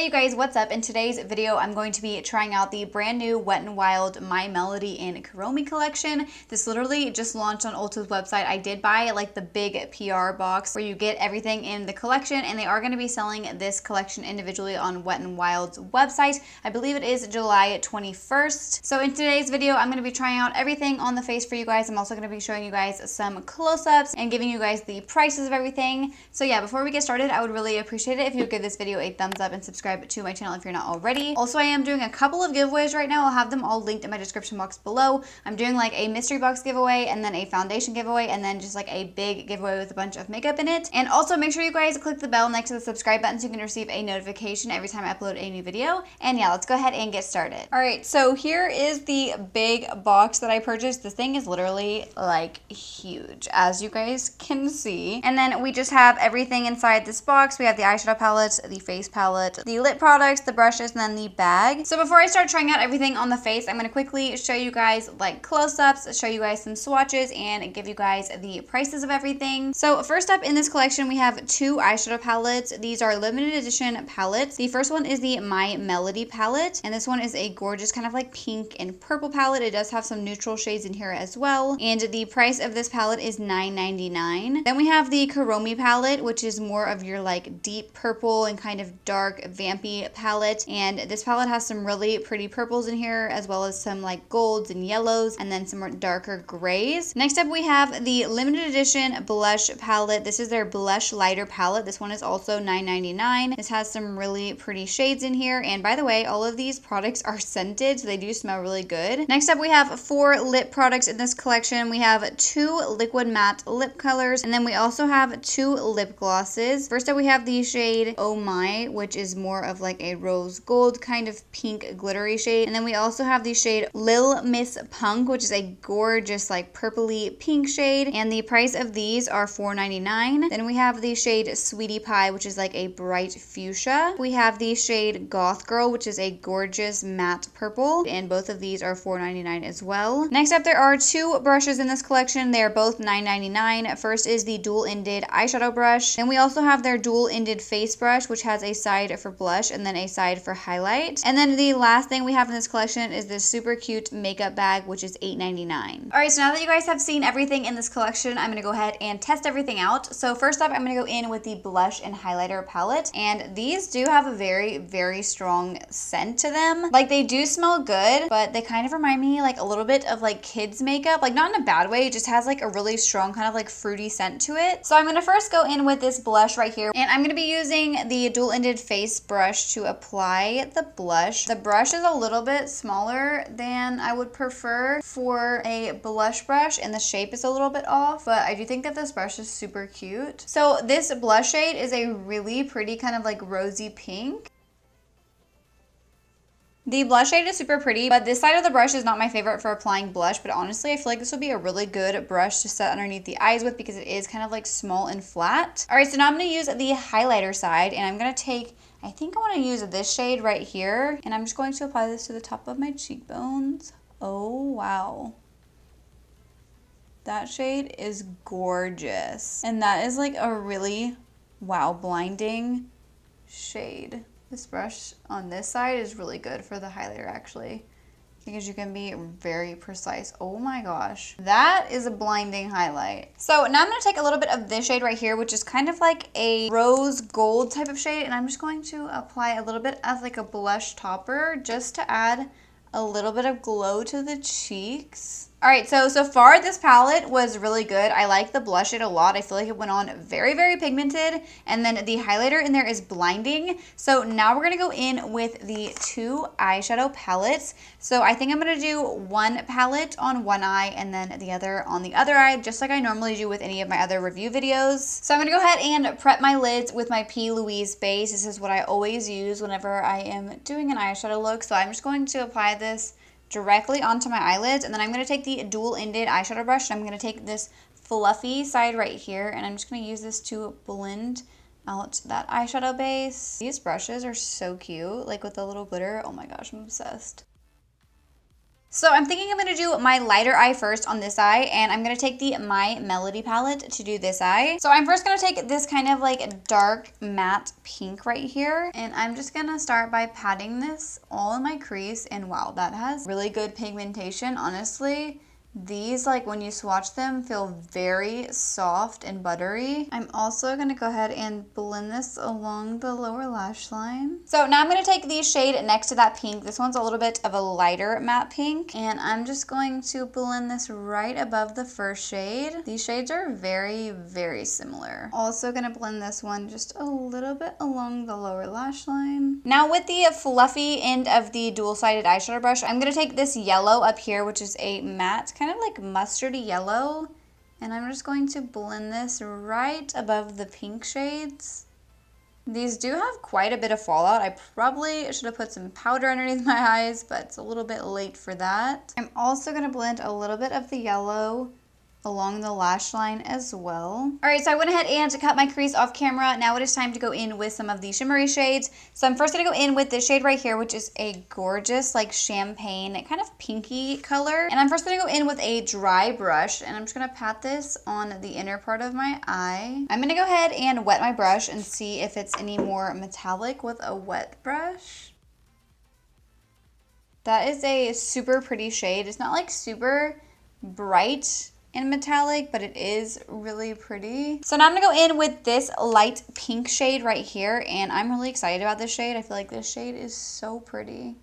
Hey you guys, what's up? In today's video, I'm going to be trying out the brand new Wet n Wild My Melody and Kuromi collection. This literally just launched on Ulta's website. I did buy like the big PR box where you get everything in the collection, and they are going to be selling this collection individually on Wet n Wild's website. I believe it is July 21st. So in today's video, I'm going to be trying out everything on the face for you guys. I'm also going to be showing you guys some close-ups and giving you guys the prices of everything. So yeah, before we get started, I would really appreciate it if you would give this video a thumbs up and subscribe to my channel if you're not already. Also, I am doing a couple of giveaways right now. I'll have them all linked in my description box below. I'm doing like a mystery box giveaway and then a foundation giveaway and then just like a big giveaway with a bunch of makeup in it. And also make sure you guys click the bell next to the subscribe button so you can receive a notification every time I upload a new video. And yeah, let's go ahead and get started. All right, so here is the big box that I purchased. This thing is literally like huge, as you guys can see. And then we just have everything inside this box. We have the eyeshadow palettes, the face palette, the lip products, the brushes, and then the bag. So before I start trying out everything on the face, I'm going to quickly show you guys like close-ups, show you guys some swatches, and give you guys the prices of everything. So first up in this collection, we have two eyeshadow palettes. These are limited edition palettes. The first one is the My Melody palette, and this one is a gorgeous kind of like pink and purple palette. It does have some neutral shades in here as well, and the price of this palette is $9.99. Then we have the Kuromi palette, which is more of your like deep purple and kind of dark vampy palette, and this palette has some really pretty purples in here as well as some like golds and yellows and then some more darker grays. Next up we have the limited edition blush palette. This is their blush lighter palette. This one is also $9.99. This has some really pretty shades in here, and by the way, all of these products are scented, so they do smell really good. Next up we have 4 lip products in this collection. We have 2 liquid matte lip colors, and then we also have 2 lip glosses. First up we have the shade Oh My, which is more of like a rose gold kind of pink glittery shade. And then we also have the shade Lil Miss Punk, which is a gorgeous like purpley pink shade. And the price of these are $4.99. Then we have the shade Sweetie Pie, which is like a bright fuchsia. We have the shade Goth Girl, which is a gorgeous matte purple. And both of these are $4.99 as well. Next up, there are 2 brushes in this collection. They are both $9.99. First is the dual-ended eyeshadow brush. Then we also have their dual-ended face brush, which has a side for blush and then a side for highlight. And then the last thing we have in this collection is this super cute makeup bag, which is $8.99. All right, so now that you guys have seen everything in this collection, I'm gonna go ahead and test everything out. So first up, I'm gonna go in with the blush and highlighter palette. And these do have a very, very strong scent to them. Like they do smell good, but they kind of remind me like a little bit of like kids makeup, like not in a bad way. It just has like a really strong kind of like fruity scent to it. So I'm gonna first go in with this blush right here, and I'm gonna be using the dual-ended face brush to apply the blush. The brush is a little bit smaller than I would prefer for a blush brush, and the shape is a little bit off, but I do think that this brush is super cute. So this blush shade is a really pretty kind of like rosy pink. The blush shade is super pretty, but this side of the brush is not my favorite for applying blush, but honestly, I feel like this would be a really good brush to set underneath the eyes with because it is kind of like small and flat. All right, so now I'm gonna use the highlighter side, and I'm gonna take, I think I wanna use this shade right here, and I'm just going to apply this to the top of my cheekbones. Oh, wow. That shade is gorgeous. And that is like a really, wow, blinding shade. This brush on this side is really good for the highlighter actually, because you can be very precise. Oh my gosh, that is a blinding highlight. So now I'm gonna take a little bit of this shade right here, which is kind of like a rose gold type of shade, and I'm just going to apply a little bit as like a blush topper just to add a little bit of glow to the cheeks. All right, so far this palette was really good. I like the blush shade a lot. I feel like it went on very, very pigmented. And then the highlighter in there is blinding. So now we're gonna go in with the 2 eyeshadow palettes. So I think I'm gonna do one palette on one eye and then the other on the other eye, just like I normally do with any of my other review videos. So I'm gonna go ahead and prep my lids with my P. Louise base. This is what I always use whenever I am doing an eyeshadow look. So I'm just going to apply this directly onto my eyelids, and then I'm going to take the dual-ended eyeshadow brush, and I'm going to take this fluffy side right here, and I'm just going to use this to blend out that eyeshadow base. These brushes are so cute, like with the little glitter. Oh my gosh, I'm obsessed. So I'm thinking I'm going to do my lighter eye first on this eye, and I'm going to take the My Melody palette to do this eye. So I'm first going to take this kind of like dark matte pink right here, and I'm just going to start by patting this all in my crease, and wow, that has really good pigmentation, honestly. These, like when you swatch them, feel very soft and buttery. I'm also going to go ahead and blend this along the lower lash line. So now I'm going to take the shade next to that pink. This one's a little bit of a lighter matte pink. And I'm just going to blend this right above the first shade. These shades are very, very similar. Also going to blend this one just a little bit along the lower lash line. Now with the fluffy end of the dual-sided eyeshadow brush, I'm going to take this yellow up here, which is a matte kind of like mustardy yellow, and I'm just going to blend this right above the pink shades. These do have quite a bit of fallout. I probably should have put some powder underneath my eyes, but it's a little bit late for that. I'm also going to blend a little bit of the yellow along the lash line as well. All right, so I went ahead and cut my crease off camera. Now it is time to go in with some of the shimmery shades. So I'm first gonna go in with this shade right here, which is a gorgeous like champagne, kind of pinky color. And I'm first gonna go in with a dry brush, and I'm just gonna pat this on the inner part of my eye. I'm gonna go ahead and wet my brush and see if it's any more metallic with a wet brush. That is a super pretty shade. It's not like super bright and metallic, but it is really pretty. So now I'm gonna go in with this light pink shade right here, and I'm really excited about this shade. I feel like this shade is so pretty.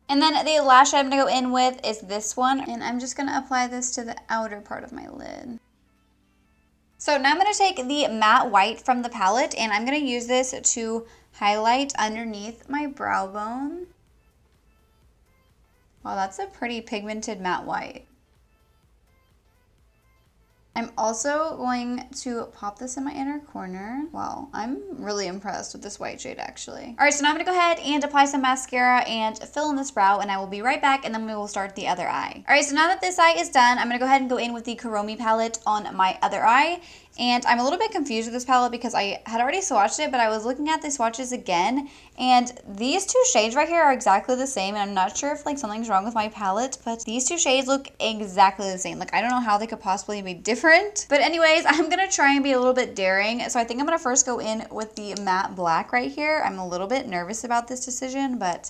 And then the last shade I'm gonna go in with is this one, and I'm just gonna apply this to the outer part of my lid. So now I'm gonna take the matte white from the palette, and I'm gonna use this to highlight underneath my brow bone. Wow, that's a pretty pigmented matte white. I'm also going to pop this in my inner corner. Wow, I'm really impressed with this white shade actually. All right, so now I'm gonna go ahead and apply some mascara and fill in this brow, and I will be right back, and then we will start the other eye. All right, so now that this eye is done, I'm gonna go ahead and go in with the Kuromi palette on my other eye. And I'm a little bit confused with this palette because I had already swatched it, but I was looking at the swatches again, and these two shades right here are exactly the same, and I'm not sure if like something's wrong with my palette, but these two shades look exactly the same. Like, I don't know how they could possibly be different. But anyways, I'm gonna try and be a little bit daring. So I think I'm gonna first go in with the matte black right here. I'm a little bit nervous about this decision, but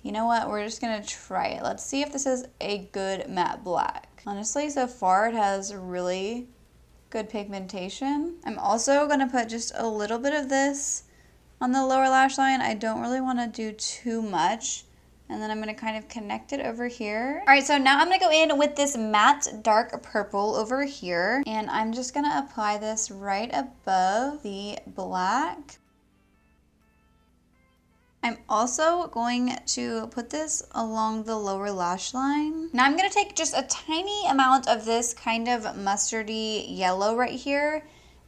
you know what? We're just gonna try it. Let's see if this is a good matte black. Honestly, so far it has really good pigmentation. I'm also gonna put just a little bit of this on the lower lash line. I don't really wanna do too much. And then I'm gonna kind of connect it over here. All right, so now I'm gonna go in with this matte dark purple over here, and I'm just gonna apply this right above the black. I'm also going to put this along the lower lash line. Now I'm gonna take just a tiny amount of this kind of mustardy yellow right here,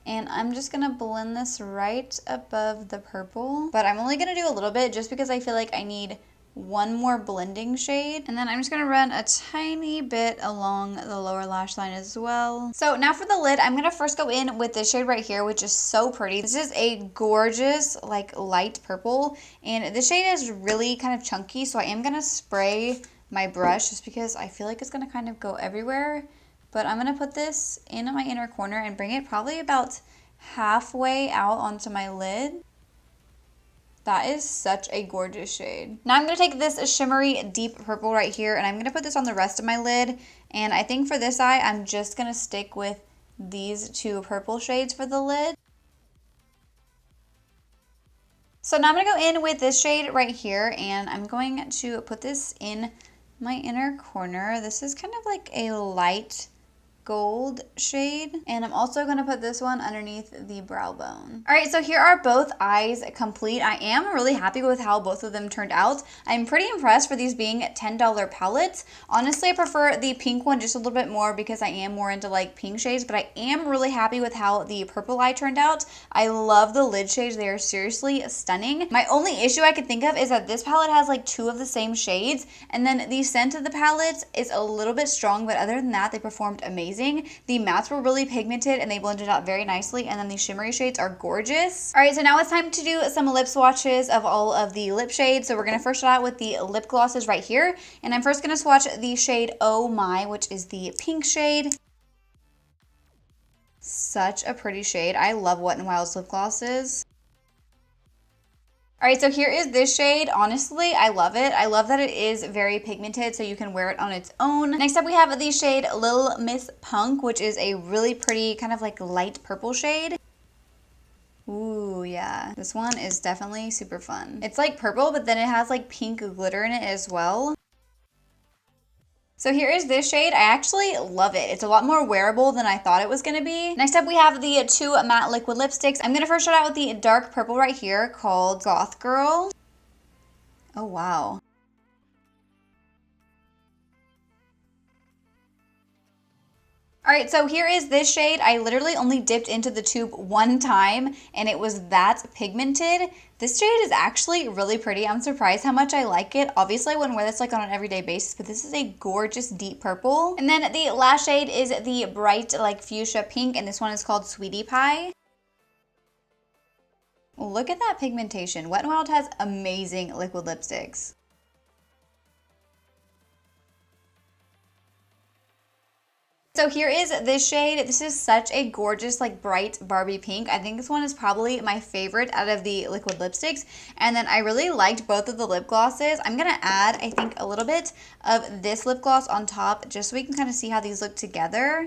and I'm just gonna blend this right above the purple. But I'm only gonna do a little bit just because I feel like I need one more blending shade, and then I'm just gonna run a tiny bit along the lower lash line as well. So now for the lid, I'm gonna first go in with this shade right here, which is so pretty. This is a gorgeous like light purple, and this shade is really kind of chunky, so I am gonna spray my brush just because I feel like it's gonna kind of go everywhere. But I'm gonna put this in my inner corner and bring it probably about halfway out onto my lid. That is such a gorgeous shade. Now I'm gonna take this shimmery deep purple right here, and I'm gonna put this on the rest of my lid. And I think for this eye, I'm just gonna stick with these two purple shades for the lid. So now I'm gonna go in with this shade right here, and I'm going to put this in my inner corner. This is kind of like a light gold shade, and I'm also going to put this one underneath the brow bone. All right, so here are both eyes complete. I am really happy with how both of them turned out. I'm pretty impressed for these being $10 palettes. Honestly, I prefer the pink one just a little bit more because I am more into like pink shades, but I am really happy with how the purple eye turned out. I love the lid shades. They are seriously stunning. My only issue I could think of is that this palette has like two of the same shades, and then the scent of the palette is a little bit strong, but other than that, they performed amazing. amazing. The mattes were really pigmented and they blended out very nicely, and then the shimmery shades are gorgeous. All right, so now it's time to do some lip swatches of all of the lip shades. So we're gonna first start out with the lip glosses right here, and I'm first gonna swatch the shade Oh My, which is the pink shade. Such a pretty shade. I love Wet n Wild's lip glosses. All right, so here is this shade. Honestly, I love it. I love that it is very pigmented, so you can wear it on its own. Next up, we have the shade Lil Miss Punk, which is a really pretty kind of like light purple shade. Ooh, yeah. This one is definitely super fun. It's like purple, but then it has like pink glitter in it as well. So here is this shade. I actually love it. It's a lot more wearable than I thought it was gonna be. Next up, we have the two matte liquid lipsticks. I'm gonna first start out with the dark purple right here called Goth Girl. Oh, wow. All right, so here is this shade. I literally only dipped into the tube one time and it was that pigmented. This shade is actually really pretty. I'm surprised how much I like it. Obviously, I wouldn't wear this like on an everyday basis, but this is a gorgeous deep purple. And then the last shade is the bright like fuchsia pink, and this one is called Sweetie Pie. Look at that pigmentation. Wet n Wild has amazing liquid lipsticks. So here is this shade. This is such a gorgeous, like bright Barbie pink. I think this one is probably my favorite out of the liquid lipsticks. And then I really liked both of the lip glosses. I'm gonna add, I think, a little bit of this lip gloss on top just so we can kind of see how these look together.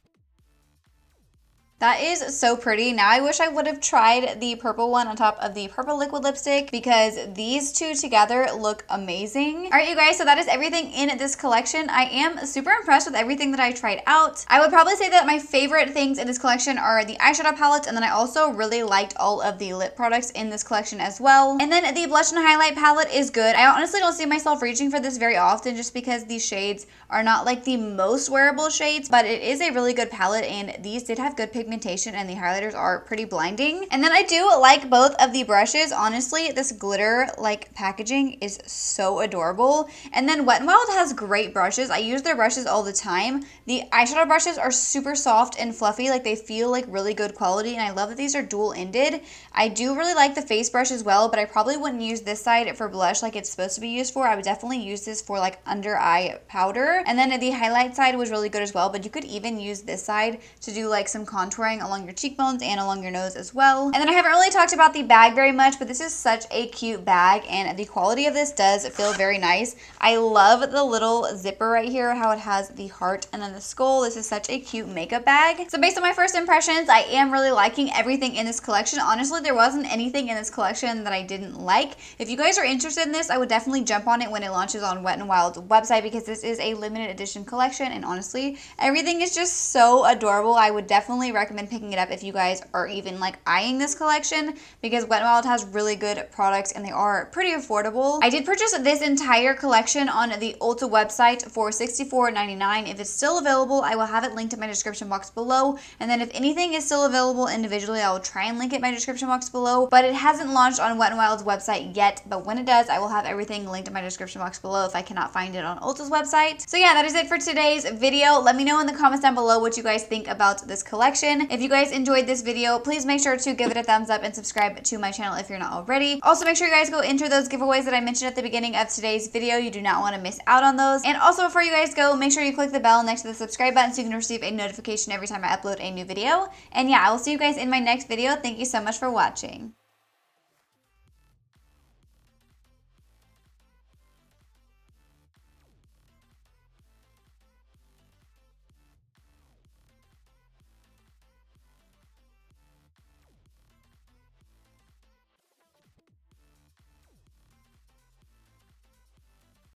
That is so pretty. Now I wish I would have tried the purple one on top of the purple liquid lipstick because these two together look amazing. All right, you guys, so that is everything in this collection. I am super impressed with everything that I tried out. I would probably say that my favorite things in this collection are the eyeshadow palettes, and then I also really liked all of the lip products in this collection as well. And then the blush and highlight palette is good. I honestly don't see myself reaching for this very often just because these shades are not like the most wearable shades, but it is a really good palette, and these did have good pigmentation and the highlighters are pretty blinding. And then I do like both of the brushes. Honestly, this glitter like packaging is so adorable. And then Wet n Wild has great brushes. I use their brushes all the time. The eyeshadow brushes are super soft and fluffy, like they feel like really good quality, and I love that these are dual-ended. I do really like the face brush as well, but I probably wouldn't use this side for blush like it's supposed to be used for. I would definitely use this for like under eye powder. And then the highlight side was really good as well, but you could even use this side to do like some contouring along your cheekbones and along your nose as well. And then I haven't really talked about the bag very much, but this is such a cute bag and the quality of this does feel very nice. I love the little zipper right here, how it has the heart and then the skull. This is such a cute makeup bag. So based on my first impressions, I am really liking everything in this collection. Honestly, there wasn't anything in this collection that I didn't like. If you guys are interested in this, I would definitely jump on it when it launches on Wet n Wild's website because this is a limited edition collection, and honestly, everything is just so adorable. I would definitely recommend picking it up if you guys are even like eyeing this collection because Wet n Wild has really good products and they are pretty affordable. I did purchase this entire collection on the Ulta website for $64.99. If it's still available, I will have it linked in my description box below, and then if anything is still available individually, I will try and link it in my description box below, but it hasn't launched on Wet n Wild's website yet, but when it does, I will have everything linked in my description box below if I cannot find it on Ulta's website. So yeah, that is it for today's video. Let me know in the comments down below what you guys think about this collection. If you guys enjoyed this video, please make sure to give it a thumbs up and subscribe to my channel if you're not already. Also, make sure you guys go enter those giveaways that I mentioned at the beginning of today's video. You do not want to miss out on those. And also, before you guys go, make sure you click the bell next to the subscribe button so you can receive a notification every time I upload a new video. And yeah, I will see you guys in my next video. Thank you so much for watching.